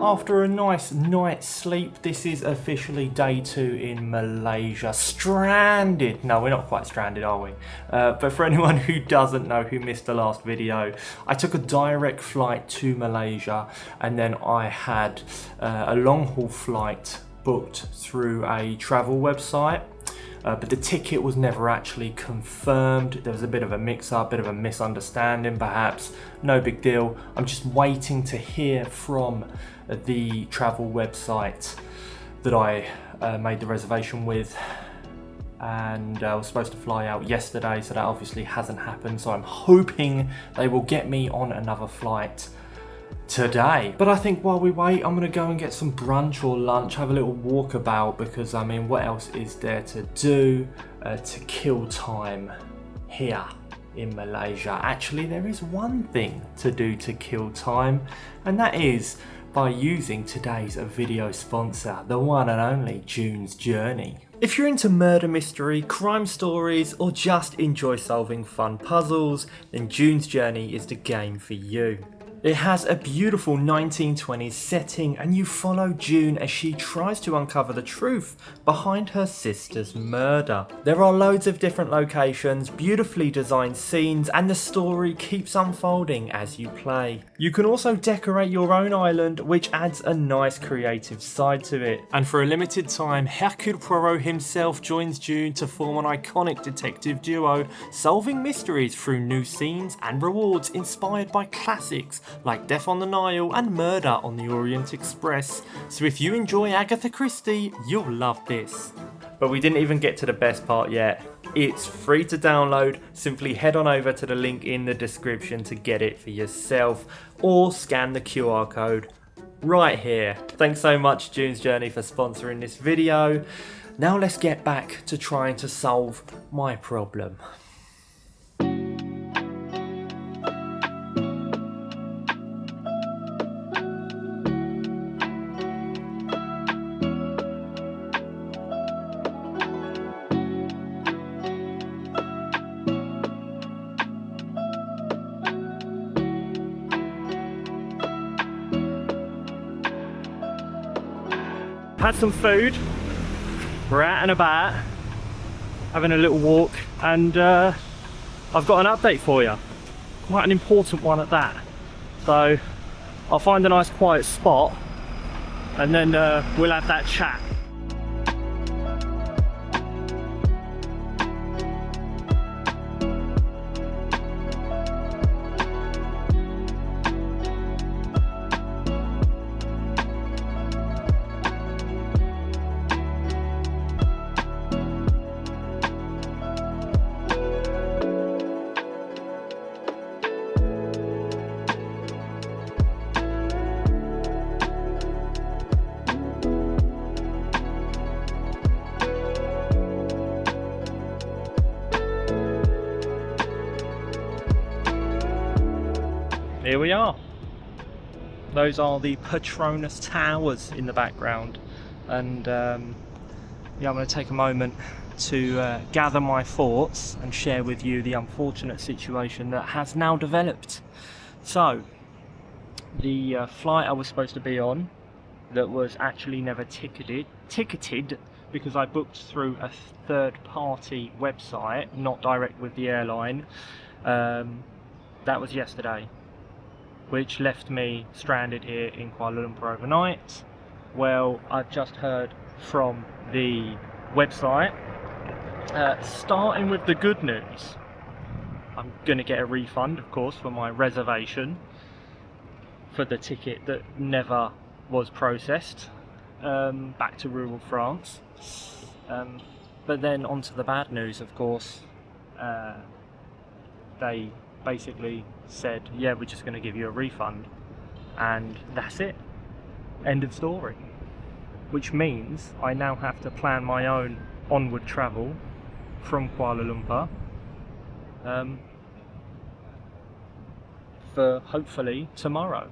after a nice night's sleep, this is officially day 2 in Malaysia. Stranded! No, we're not quite stranded, are we? But for anyone who doesn't know, who missed the last video, I took a direct flight to Malaysia, and then I had a long haul flight booked through a travel website. But the ticket was never actually confirmed. There was a bit of a mix-up, bit of a misunderstanding perhaps. No big deal. I'm just waiting to hear from the travel website that I made the reservation with. And I was supposed to fly out yesterday, so that obviously hasn't happened. So I'm hoping they will get me on another flight today. But I think while we wait, I'm gonna go and get some brunch or lunch, have a little walkabout, because I mean, what else is there to do to kill time here in Malaysia? Actually, there is one thing to do to kill time, and that is by using today's video sponsor, the one and only June's Journey. If you're into murder mystery, crime stories, or just enjoy solving fun puzzles, then June's Journey is the game for you. It has a beautiful 1920s setting, and you follow June as she tries to uncover the truth behind her sister's murder. There are loads of different locations, beautifully designed scenes, and the story keeps unfolding as you play. You can also decorate your own island, which adds a nice creative side to it. And for a limited time, Hercule Poirot himself joins June to form an iconic detective duo, solving mysteries through new scenes and rewards inspired by classics like Death on the Nile and Murder on the Orient Express. So if you enjoy Agatha Christie, you'll love this. But we didn't even get to the best part yet. It's free to download. Simply head on over to the link in the description to get it for yourself, or scan the QR code right here. Thanks so much, June's Journey, for sponsoring this video. Now let's get back to trying to solve my problem. Had some food, we're out and about, having a little walk, and I've got an update for you, quite an important one at that. So I'll find a nice quiet spot and then we'll have that chat. Here we are. Those are the Petronas Towers in the background, and yeah, I'm going to take a moment to gather my thoughts and share with you the unfortunate situation that has now developed. So the flight I was supposed to be on, that was actually never ticketed because I booked through a third-party website, not direct with the airline, that was yesterday, which left me stranded here in Kuala Lumpur overnight. Well, I've just heard from the website, starting with the good news. I'm gonna get a refund, of course, for my reservation for the ticket that never was processed, back to rural France. But then onto the bad news, of course. They basically said, yeah, we're just going to give you a refund, and that's it, end of story. Which means I now have to plan my own onward travel from Kuala Lumpur, for hopefully tomorrow.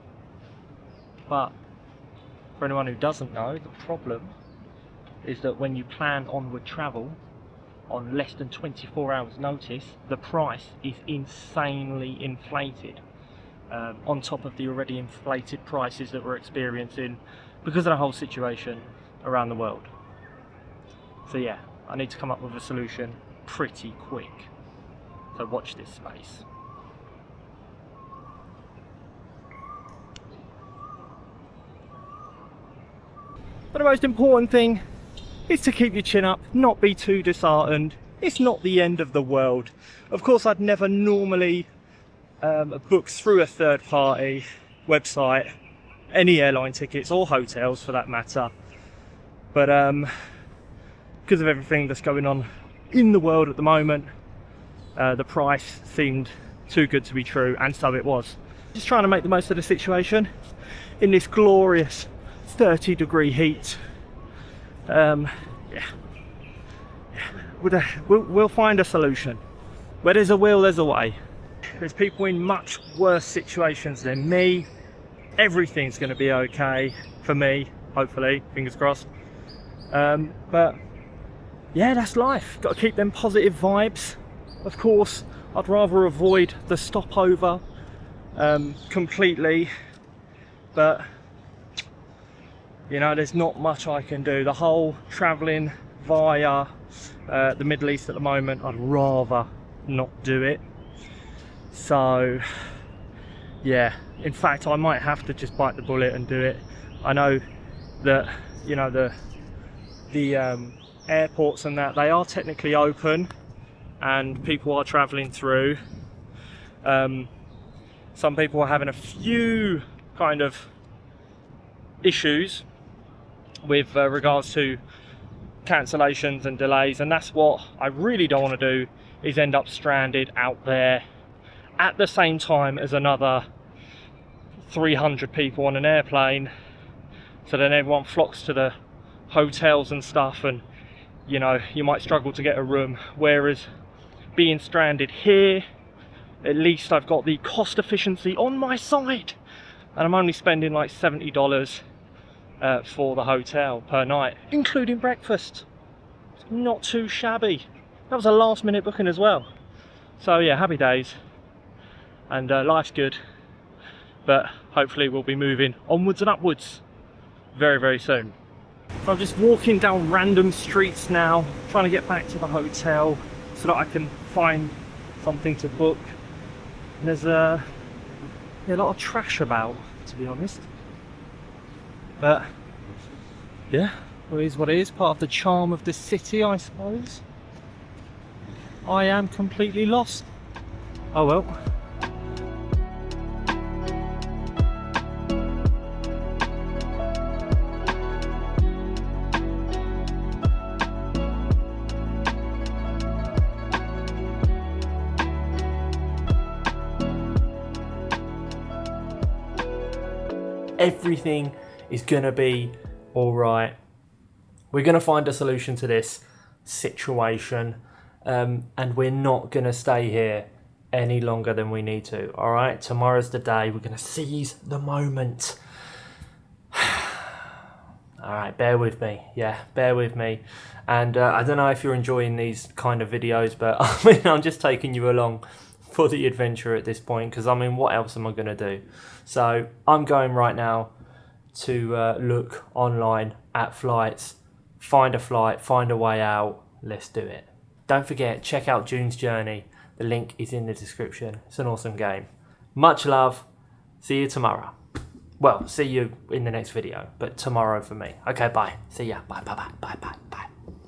But for anyone who doesn't know, the problem is that when you plan onward travel on less than 24 hours notice, the price is insanely inflated. on top of the already inflated prices that we're experiencing because of the whole situation around the world. So yeah, I need to come up with a solution pretty quick. So watch this space. But the most important thing is to keep your chin up, not be too disheartened. It's not the end of the world. Of course, I'd never normally book through a third-party website any airline tickets or hotels for that matter. But because of everything that's going on in the world at the moment, the price seemed too good to be true, and so it was. Just trying to make the most of the situation in this glorious 30-degree heat. We'll find a solution. Where there's a will, there's a way. There's people in much worse situations than me. Everything's going to be okay for me, hopefully, fingers crossed. But yeah, that's life. Got to keep them positive vibes. Of course, I'd rather avoid the stopover completely, but you know, there's not much I can do. The whole travelling via the Middle East at the moment, I'd rather not do it. So yeah, in fact, I might have to just bite the bullet and do it. I know that, you know, the airports and that, they are technically open and people are travelling through. Some people are having a few kind of issues with regards to cancellations and delays, and that's what I really don't want to do, is end up stranded out there at the same time as another 300 people on an airplane. So then everyone flocks to the hotels and stuff, and you know, you might struggle to get a room. Whereas being stranded here, at least I've got the cost efficiency on my side, and I'm only spending like $70 for the hotel per night, including breakfast. Not too shabby. That was a last minute booking as well. So yeah, happy days, and life's good, but hopefully we'll be moving onwards and upwards very, very soon. So I'm just walking down random streets now, trying to get back to the hotel so that I can find something to book. And there's a lot of trash about, to be honest. But yeah, it is what it is, part of the charm of the city, I suppose. I am completely lost. Oh well. Everything is gonna be all right. We're gonna find a solution to this situation, and we're not gonna stay here any longer than we need to. All right, tomorrow's the day. We're gonna seize the moment. All right, bear with me. Yeah, bear with me. And I don't know if you're enjoying these kind of videos, but I mean, I'm just taking you along for the adventure at this point, because I mean, what else am I going to do? So I'm going right now to look online at flights, find a flight, find a way out. Let's do it. Don't forget, check out June's Journey. The link is in the description. It's an awesome game. Much love. See you tomorrow. Well, see you in the next video, but tomorrow for me. Okay, bye. See ya. Bye, bye, bye, bye, bye, bye.